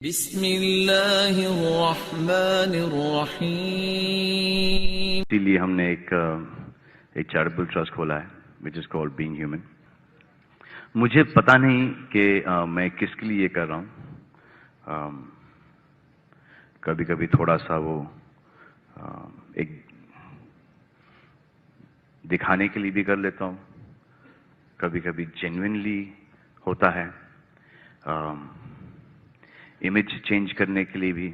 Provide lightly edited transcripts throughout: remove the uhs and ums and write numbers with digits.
बिस्मिल्लाहिर्रहमानिर्रहीम। इसीलिए हमने एक चैरिटेबल ट्रस्ट खोला है which is called being human. मुझे पता नहीं कि मैं किसके लिए कर रहा हूँ। कभी कभी थोड़ा सा वो एक दिखाने के लिए भी कर लेता हूँ, कभी कभी जेन्युइनली होता है, इमेज चेंज करने के लिए भी।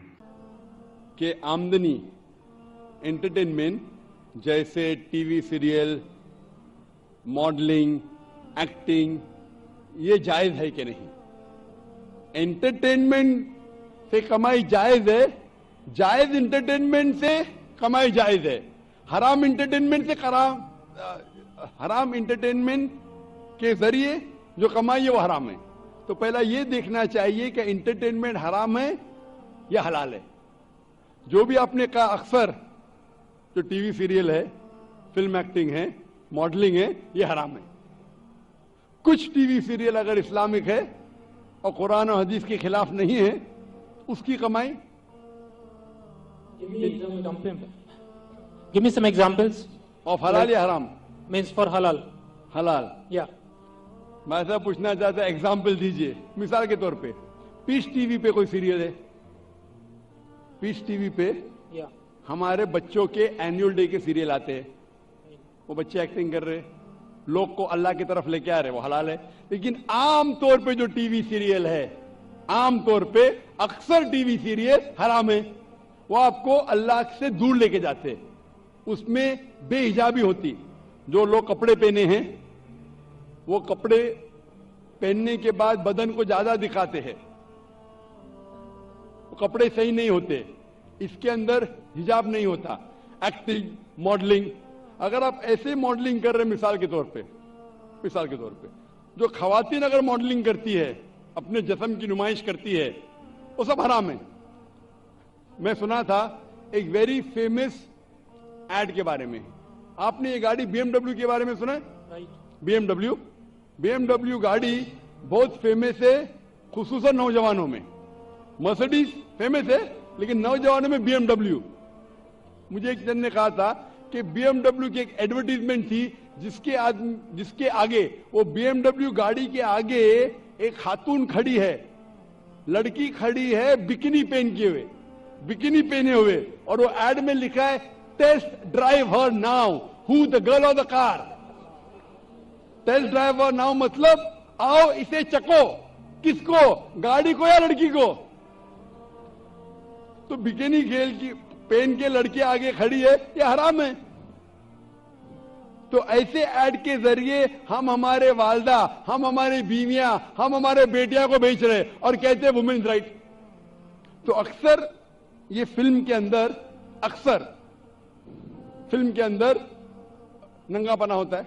कि आमदनी एंटरटेनमेंट जैसे टीवी सीरियल, मॉडलिंग, एक्टिंग, ये जायज है कि नहीं? एंटरटेनमेंट से कमाई जायज है, जायज एंटरटेनमेंट से कमाई जायज है, हराम एंटरटेनमेंट से हराम एंटरटेनमेंट के जरिए जो कमाई है वो हराम है। तो पहला ये देखना चाहिए कि एंटरटेनमेंट हराम है या हलाल है। जो भी आपने कहा अक्सर जो टीवी सीरियल है, फिल्म एक्टिंग है, मॉडलिंग है, ये हराम है। कुछ टीवी सीरियल अगर इस्लामिक है और कुरान और हदीस के खिलाफ नहीं है, उसकी कमाई। Give me some examples. Of हलाल या हराम? Means for halal. हलाल। Yeah. मैं ऐसा पूछना चाहता, एग्जाम्पल दीजिए। मिसाल के तौर पे पीस टीवी पे कोई सीरियल है, पीस टीवी पे Yeah. हमारे बच्चों के एनुअल डे के सीरियल आते हैं, वो बच्चे एक्टिंग कर रहे हैं, लोग को अल्लाह की तरफ लेके आ रहे हैं, वो हलाल है। लेकिन आम तौर पे जो टीवी सीरियल है, आम तौर पे अक्सर टीवी सीरियल हराम है, वो आपको अल्लाह से दूर लेके जाते हैं। उसमें बेहिजाबी होती, जो लोग कपड़े पहने हैं वो कपड़े पहनने के बाद बदन को ज्यादा दिखाते हैं, वो कपड़े सही नहीं होते, इसके अंदर हिजाब नहीं होता। एक्टिंग, मॉडलिंग, अगर आप ऐसे मॉडलिंग कर रहे हैं, मिसाल के तौर पे जो खवातीन अगर मॉडलिंग करती है, अपने जिस्म की नुमाइश करती है, वो सब हराम है। मैं सुना था एक वेरी फेमस एड के बारे में। आपने ये गाड़ी BMW के बारे में सुना है? BMW गाड़ी बहुत फेमस है, खुसूसन नौजवानों में। मर्सिडीज फेमस है, लेकिन नौजवानों में BMW। मुझे एक जन ने कहा था कि BMW की एक एडवर्टीजमेंट थी जिसके आगे, वो BMW गाड़ी के आगे एक खातून खड़ी है, लड़की खड़ी है बिकिनी पहने हुए, और वो एड में लिखा है test drive her now, who the girl of the car. Test drive her now मतलब आओ इसे चको। किसको? गाड़ी को या लड़की को? तो बिकिनी खेल की पहन के लड़की आगे खड़ी है, ये हराम है। तो ऐसे ऐड के जरिए हम हमारे वालदा, हम हमारी बीवियां, हम हमारे बेटियां को बेच रहे और कहते हैं वुमेन्स राइट। तो अक्सर ये फिल्म के अंदर नंगापना होता है।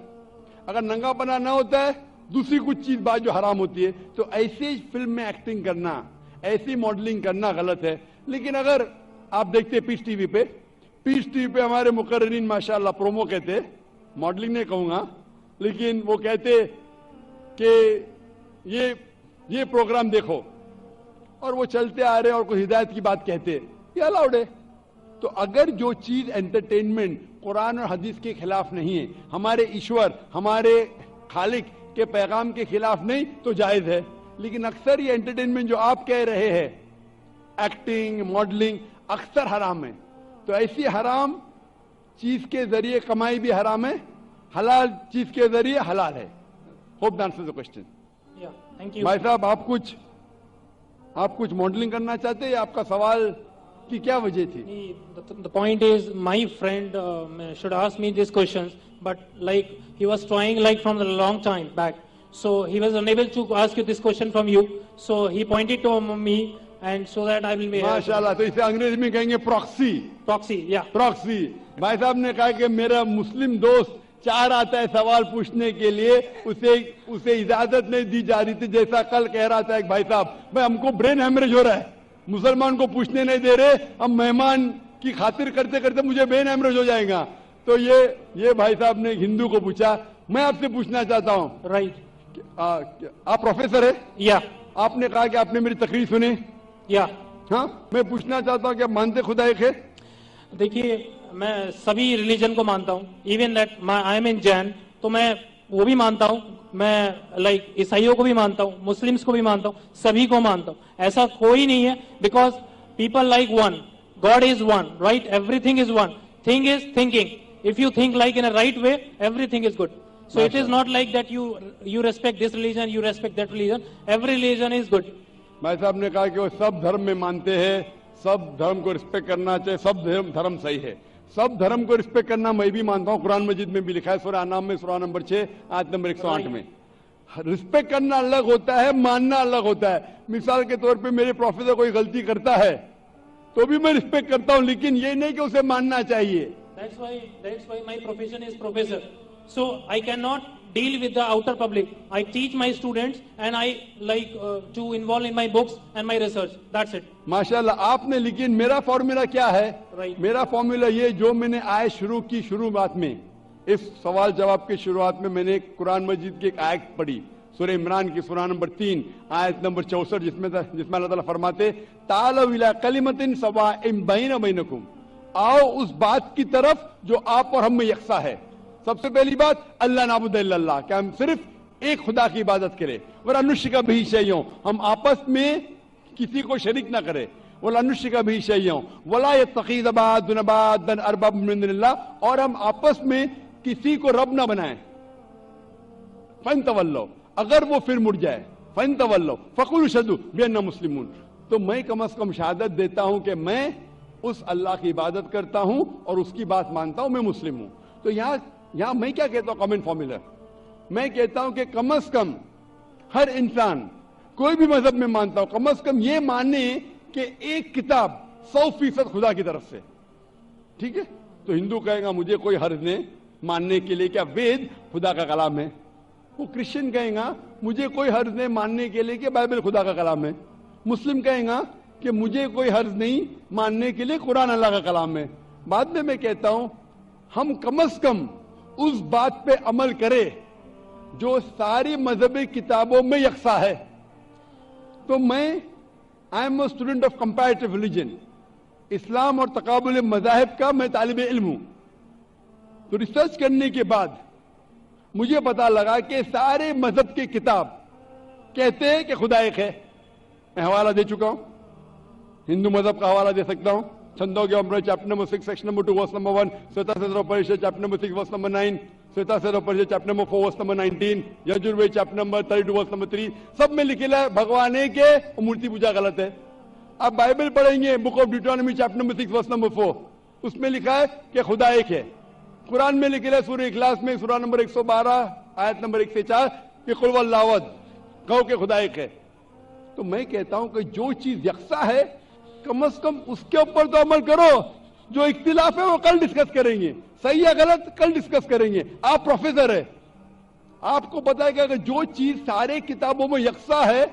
अगर नंगापना ना होता है, दूसरी कुछ चीज बात जो हराम होती है। तो ऐसे फिल्म में एक्टिंग करना, ऐसी मॉडलिंग करना गलत है। लेकिन अगर आप देखते पीस टीवी पे हमारे मुकर्रिरीन माशाअल्लाह प्रोमो कहते, मॉडलिंग नहीं कहूंगा, लेकिन वो कहते कि ये प्रोग्राम देखो, और वो चलते आ रहे और कोई हिदायत की बात कहते, ये अलाउड है। तो अगर जो चीज एंटरटेनमेंट कुरान और हदीस के खिलाफ नहीं है, हमारे ईश्वर, हमारे खालिक के पैगाम के खिलाफ नहीं, तो जायज है। लेकिन अक्सर ये एंटरटेनमेंट जो आप कह रहे हैं, एक्टिंग, मॉडलिंग, अक्सर हराम है। तो ऐसी हराम चीज के जरिए कमाई भी हराम है, हलाल चीज के जरिए हलाल है। Hope that answers the question. Thank you. भाई साहब, आप कुछ मॉडलिंग करना चाहते हैं? आपका सवाल की क्या वजह थी? The point is, my friend should ask me these questions, but like he was trying like from a long time back, so he was unable to ask you this question from you. So he pointed to me, and so that I will be. माशाल्लाह। तो इसे अंग्रेजी में कहेंगे proxy. Yeah. Proxy. भाई साहब ने कहा कि मेरा मुस्लिम दोस्त चाह रहा था सवाल पूछने के लिए, उसे इजाजत नहीं दी जा रही थी। जैसा कल कह रहा था एक भाई साहब, भाई हमको ब्रेन हेमरेज हो रहा है, मुसलमान को पूछने नहीं दे रहे, हम मेहमान की खातिर करते करते मुझे ब्रेन हेमरेज हो जाएगा। तो ये भाई साहब ने हिंदू को पूछा। मैं आपसे पूछना चाहता हूँ, Right. आप प्रोफेसर है? Yeah. आपने कहा कि आपने मेरी तकरीर सुनी, या हाँ, मैं पूछना चाहता हूँ कि आप मानते खुदा एक है? देखिए, मैं सभी रिलीजन को मानता हूँ, इवन दैट आई एम इन जैन, तो मैं वो भी मानता हूँ, मैं लाइक ईसाइयों को भी मानता हूँ, मुस्लिम्स को भी मानता हूँ, सभी को मानता हूँ, ऐसा कोई नहीं है, because people like one, God is one, right, everything is one, thing is thinking, if you think like in a right way, everything is good. So it is not like that you respect this religion, you respect that religion, every religion is good. भाई साहब ने कहा कि वो सब धर्म में मानते हैं, सब धर्म को रिस्पेक्ट करना चाहिए, सब धर्म सही है, सब धर्म को रिस्पेक्ट करना मैं भी मानता हूँ. कुरान मजीद में भी लिखा है, सूरह अनाम में सूरह नंबर 6 आयत नंबर 108 में. रिस्पेक्ट करना अलग होता है, मानना अलग होता है. मिसाल के तौर पे मेरे प्रोफेसर कोई गलती करता है तो भी मैं रिस्पेक्ट करता हूँ, लेकिन ये नहीं कि उसे मानना चाहिए. That's why my profession is professor. So I cannot deal with the outer public. I teach my students and I like to involve in my books and my research. That's it. माशाल्लाह आपने, लेकिन मेरा formula क्या है? Right. मेरा formula ये, जो मैंने आयत शुरू की, शुरुआत में इस सवाल जवाब की शुरुआत में मैंने कुरान मजीद की एक आयत पढ़ी, सूरह इमरान की सूरह नंबर 3 आयत नंबर 64, जिसमें अल्लाह ताला फरमाते तालू इला कलिमतिन सवाइन बैना बैनकुम, आओ उस बात की तरफ जो आप और हम में यकसा है. सबसे पहली बात, अल्लाह नाबुद इल्लल्लाह, कि हम सिर्फ एक खुदा की इबादत करें. वला नुश्रिका बिही शैय्यन, हम आपस में किसी को शरीक ना करें. वला नुश्रिका बिही शैय्यन वला यत्तखिज़ बादुना बादन अरबाब मिन दुनिल्लाह, और हम आपस में किसी को रब ना बनाएं. फन्तवल्लो, अगर वो फिर मुड़ जाए, फन्तवल्लो फकुलू शहदू बिअन्ना मुस्लिमून, तो मैं कम से कम शहादत देता हूं कि मैं उस अल्लाह की इबादत करता हूं और उसकी बात मानता हूं, मैं मुस्लिम हूं. तो यहां मैं क्या कहता हूं, कॉमन फॉर्मूला, मैं कहता हूं कि कम से कम हर इंसान, कोई भी मजहब में मानता हूं, कम से कम ये माने कि एक किताब 100% खुदा की तरफ से. ठीक है, तो हिंदू कहेगा मुझे कोई हर्ज नहीं मानने के लिए क्या वेद खुदा का कलाम है. वो क्रिश्चियन कहेगा मुझे कोई हर्ज नहीं मानने के लिए कि बाइबल खुदा का कलाम है. मुस्लिम कहेगा कि मुझे कोई हर्ज नहीं मानने के लिए कुरान अल्लाह का कलाम है. बाद में मैं कहता हूं हम कम से कम उस बात पे अमल करें जो सारी मजहबी किताबों में यकसा है. तो मैं I am a student of comparative religion, Islam और तकाबुल मजाहिब का मैं तालिब इल्म हूं. तो रिसर्च करने के बाद मुझे पता लगा कि सारे मजहब की किताब कहते हैं कि खुदा एक है. मैं हवाला दे चुका हूं, हिंदू मजहब का हवाला दे सकता हूं. छंदोग्य अमृत chapter number 6 section number 2 verse number 1, Shvetashvatara Upanishad chapter number 6 verse number 9, Shvetashvatara Upanishad chapter number 4 verse number 19, Yajurveda chapter number 32 verse number 3, सब में लिखेला है भगवान एक है और मूर्ति पूजा गलत है. आप बाइबल पढ़ेंगे, book of Deuteronomy chapter number 6 verse number 4, उसमें लिखा है कि खुदा एक है. कुरान में लिखा है सूरह इखलास में सूरह नंबर 112 आयत नंबर 1 से 4 कि कुल वल्लाहु अहद, कहो कि खुदा एक है. तो मैं कहता हूं कि जो चीज यकसा है कम से कम उसके ऊपर तो अमल करो. जो इख्तिलाफ है वो कल डिस्कस करेंगे, सही या गलत कल डिस्कस करेंगे. आप प्रोफेसर है, आपको पता है कि अगर जो चीज सारे किताबों में यकसा है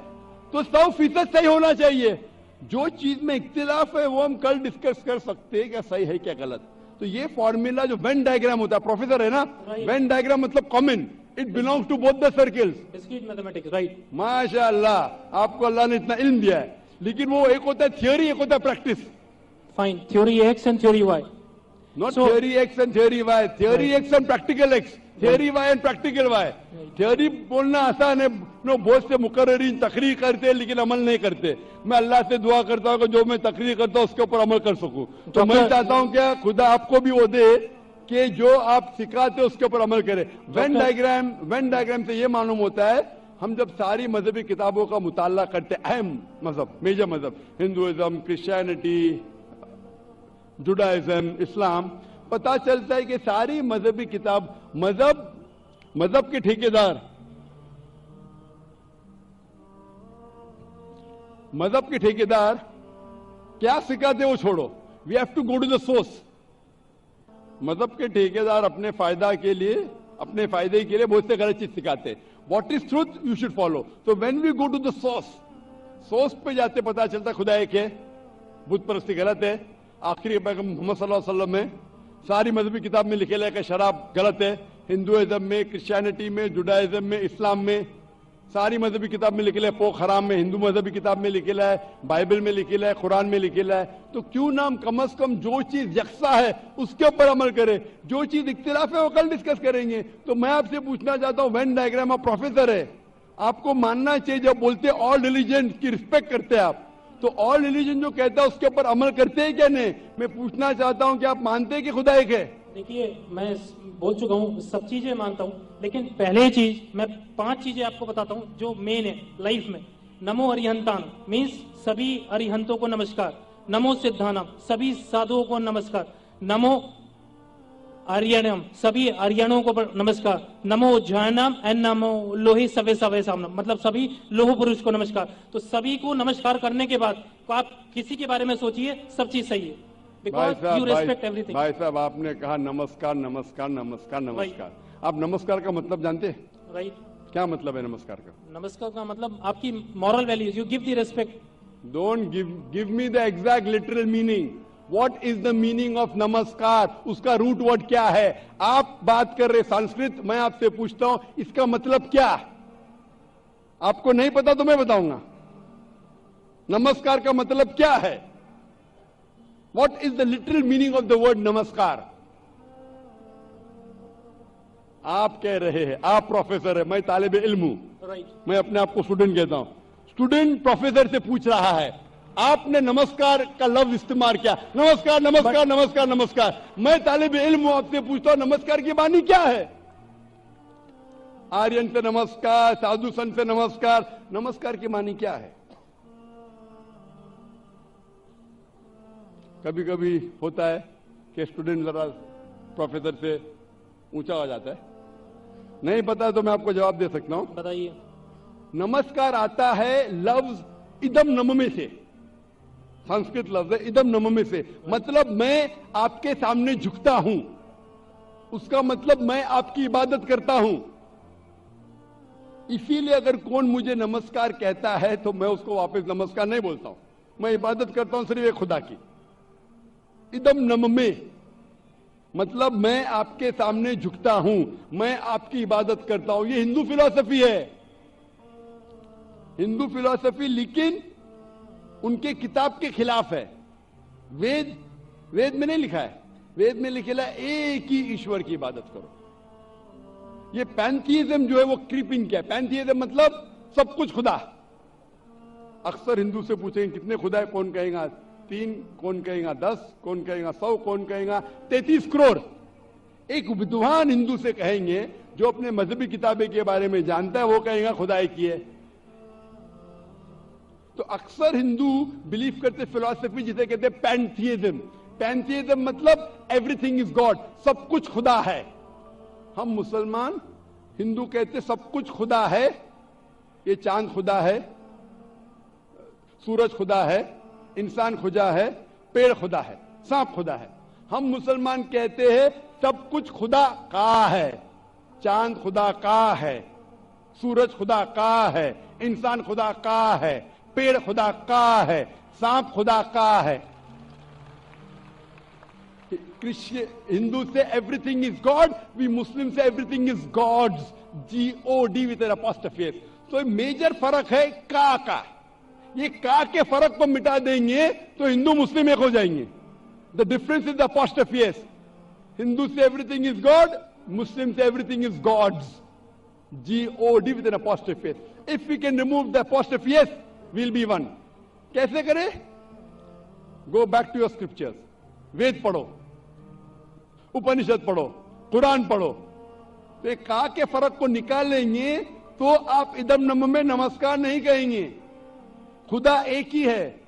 तो 100% सही होना चाहिए. जो चीज में इख्तिलाफ है वो हम कल डिस्कस कर सकते हैं क्या सही है क्या गलत. तो ये फॉर्मूला जो वेन डायग्राम होता है, प्रोफेसर है ना, वेन डायग्राम मतलब common, it belongs to both the circles. Discrete mathematics, right. माशाअल्लाह, आपको अल्लाह ने इतना इल्म दिया है. लेकिन वो एक होता है थियोरी, एक होता है practice. Fine, theory X and theory Y. Not theory X and theory Y, theory X and practical X, theory Y and practical Y. Theory बोलना आसान है, नो बहुत से मुकर्रिरीन तकरीर करते हैं लेकिन अमल नहीं करते. मैं अल्लाह से दुआ करता हूं कि जो मैं तकरीर करता हूं उसके ऊपर अमल कर सकूं. तो मैं चाहता हूं क्या खुदा आपको भी वो दे कि जो आप सिखाते उसके ऊपर अमल करें. वेन डायग्राम से ये मालूम होता है हम जब सारी मजहबी किताबों का मुताला करते, अहम मजहब, मेजर मजहब, हिंदुइज्म, क्रिश्चियनिटी, जुडाइज्म, इस्लाम, पता चलता है कि सारी मजहबी किताब, मजहब के ठेकेदार, क्या सिखाते वो छोड़ो. We have to go to the source. मजहब के ठेकेदार अपने फायदे के लिए बहुत से गलत चीज सिखाते. What is truth you should follow. So when we go to the source पे जाते पता चलता खुदा एक है, बुत परस्ती गलत है. आखिरी पैगंबर मोहम्मद सल्लल्लाहु अलैहि वसल्लम में सारी मजहबी किताब में लिखे कि शराब गलत है. हिंदुइज्म में, क्रिश्चियनिटी में, जुडाइज्म में, इस्लाम में सारी मजहबी किताब में लिखेला है, पोक हराम में, हिंदू मजहबी किताब में लिखेला है, बाइबल में लिखेला है, कुरान में लिखेला है। तो क्यों ना हम कम से कम जो चीज यकसा है उसके ऊपर अमल करें, जो चीज इख्तिलाफ है वो कल डिस्कस करेंगे। तो मैं आपसे पूछना चाहता हूं, वेन डायग्राम आप प्रोफेसर है, आपको मानना चाहिए जब बोलते ऑल रिलीजन की रिस्पेक्ट करते हैं आप, तो ऑल रिलीजन जो कहता है उसके ऊपर अमल करते हैं क्या नहीं? मैं पूछना चाहता हूं कि आप मानते हैं कि खुदा एक है? देखिए, मैं बोल चुका हूँ, सब चीजें मानता हूँ, लेकिन पहले चीज मैं 5 चीजें आपको बताता हूँ जो मेन है लाइफ में। नमो अरिहंतान मीन्स सभी अरिहंतों को नमस्कार। नमो सिद्धानम सभी साधुओं को नमस्कार। नमो आर्यनम सभी आर्यनों को नमस्कार। नमो जैनम एंड नमो लोही सवे सवे सामनम मतलब सभी लोह पुरुष को नमस्कार। तो सभी को नमस्कार करने के बाद तो आप किसी के बारे में सोचिए, सब चीज सही है। Because you respect everything. भाई साहब, आपने कहा नमस्कार नमस्कार नमस्कार नमस्कार। आप नमस्कार का मतलब जानते हैं? राइट। क्या मतलब है नमस्कार का? नमस्कार का मतलब आपकी moral values, you give the respect. Don't give me the exact literal meaning. What is the meaning of नमस्कार? उसका रूट वर्ड क्या है? आप बात कर रहे संस्कृत, मैं आपसे पूछता हूं इसका मतलब क्या? आपको नहीं पता तो मैं बताऊंगा। नमस्कार का मतलब क्या है? What is the literal meaning of the word नमस्कार? आप कह रहे हैं, आप प्रोफेसर है, मैं तालिब इल्म हूं। मैं अपने आप को स्टूडेंट कहता हूं। स्टूडेंट प्रोफेसर से पूछ रहा है, आपने नमस्कार का लफ्ज इस्तेमाल किया, नमस्कार नमस्कार नमस्कार नमस्कार। मैं तालिब इल्म हूं, आपसे पूछता हूं नमस्कार की मानी क्या है? आर्यन से नमस्कार, साधु संत से नमस्कार, नमस्कार की मानी क्या है? कभी कभी होता है कि स्टूडेंट जरा प्रोफेसर से ऊंचा हो जाता है, नहीं पता तो मैं आपको जवाब दे सकता हूं। बताइए। नमस्कार आता है लफ्ज इदम नममे से, संस्कृत लफ्ज है इदम नममे से, मतलब मैं आपके सामने झुकता हूं, उसका मतलब मैं आपकी इबादत करता हूं। इसीलिए अगर कौन मुझे नमस्कार कहता है तो मैं उसको वापस नमस्कार नहीं बोलता हूं, मैं इबादत करता हूं सिर्फ एक खुदा की। इदम नममे मतलब मैं आपके सामने झुकता हूं, मैं आपकी इबादत करता हूं। ये हिंदू फिलॉसफी है, हिंदू फिलॉसफी, लेकिन उनके किताब के खिलाफ है। वेद में नहीं लिखा है, वेद में लिखा है एक ही ईश्वर की इबादत करो। ये पैंथीइज्म जो है वो क्रीपिंग क्या है? पैंथीइज्म मतलब सब कुछ खुदा। अक्सर हिंदू से पूछेंगे कितने खुदा है, कौन कहेगा 3, कौन कहेगा 10, कौन कहेगा 100, कौन कहेगा 33 करोड़। एक विद्वान हिंदू से कहेंगे जो अपने मजहबी किताबें के बारे में जानता है, वो कहेगा खुदा एक ही है। तो अक्सर हिंदू बिलीव करते फिलॉसफी जिसे कहते हैं पैंथीइज्म। पैंथीइज्म मतलब एवरीथिंग इज गॉड, सब कुछ खुदा है। हम मुसलमान हिंदू कहते सब कुछ खुदा है, ये चांद खुदा है, सूरज खुदा है, इंसान खुदा है, पेड़ खुदा है, सांप खुदा है। हम मुसलमान कहते हैं सब कुछ खुदा का है, चांद खुदा का है, सूरज खुदा का है, इंसान खुदा का है, पेड़ खुदा का है, सांप खुदा का है। क्रिश्चियन हिंदू से everything is God, we Muslim से everything is God's, GOD with an apostrophe S. तो मेजर फर्क है का। ये का के फर्क को मिटा देंगे तो हिंदू मुस्लिम एक हो जाएंगे। The difference is the apostrophe S. Hindu से एवरीथिंग इज गॉड, मुस्लिम से everything is God's, GOD with an apostrophe S. If we can remove the apostrophe S, we'll be one। कैसे करें? Go back to your scriptures, Veda पढ़ो, उपनिषद पढ़ो, कुरान पढ़ो। तो एक का के फर्क को निकालेंगे तो आप इदम नम में नमस्कार नहीं कहेंगे, खुदा एक ही है।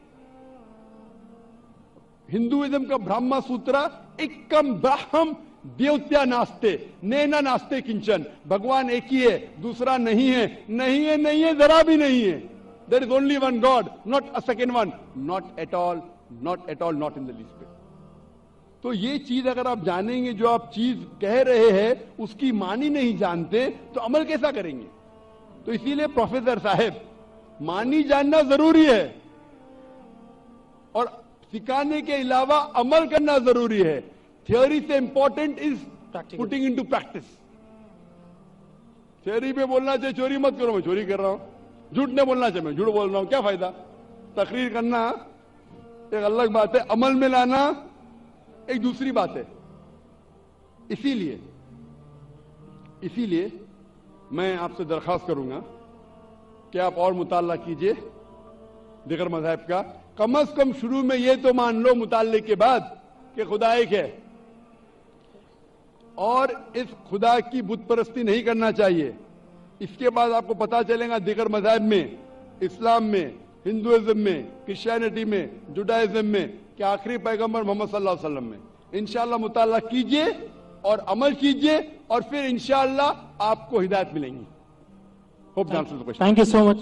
हिंदुइज्म का ब्रह्मा सूत्र एकम ब्रह्म देवत्या नास्ते नैना नास्ते किंचन, भगवान एक ही है, दूसरा नहीं है, नहीं है, नहीं है, जरा भी नहीं है। There is only one God, not a second one, not at all, not at all, not in the least bit। तो ये चीज अगर आप जानेंगे, जो आप चीज कह रहे हैं उसकी मानी नहीं जानते तो अमल कैसा करेंगे? तो इसीलिए प्रोफेसर साहब, मानी जानना जरूरी है और सिखाने के अलावा अमल करना जरूरी है। थियोरी से important is putting into practice. Theory पे बोलना चाहिए चोरी मत करो, मैं चोरी कर रहा हूं। झूठ नहीं बोलना चाहिए, मैं झूठ बोल रहा हूं, क्या फायदा। तकरीर करना एक अलग बात है, अमल में लाना एक दूसरी बात है। इसीलिए मैं आपसे दरखास्त करूंगा कि आप और मुताला कीजिए दिगर मज़हब का। कम अज कम शुरू में ये तो मान लो मुताले के बाद कि खुदा एक है, और इस खुदा की बुत परस्ती नहीं करना चाहिए। इसके बाद आपको पता चलेगा दिगर मज़हब में, इस्लाम में, हिंदुइज्म में, क्रिश्चियनिटी में, जुडाइज्म में कि आखिरी पैगंबर मोहम्मद सल्लल्लाहु अलैहि वसल्लम में। इंशाअल्लाह मुताला कीजिए और अमल कीजिए, और फिर इंशाअल्लाह आपको हिदायत मिलेंगी। Hope the answer the question. Thank you so much.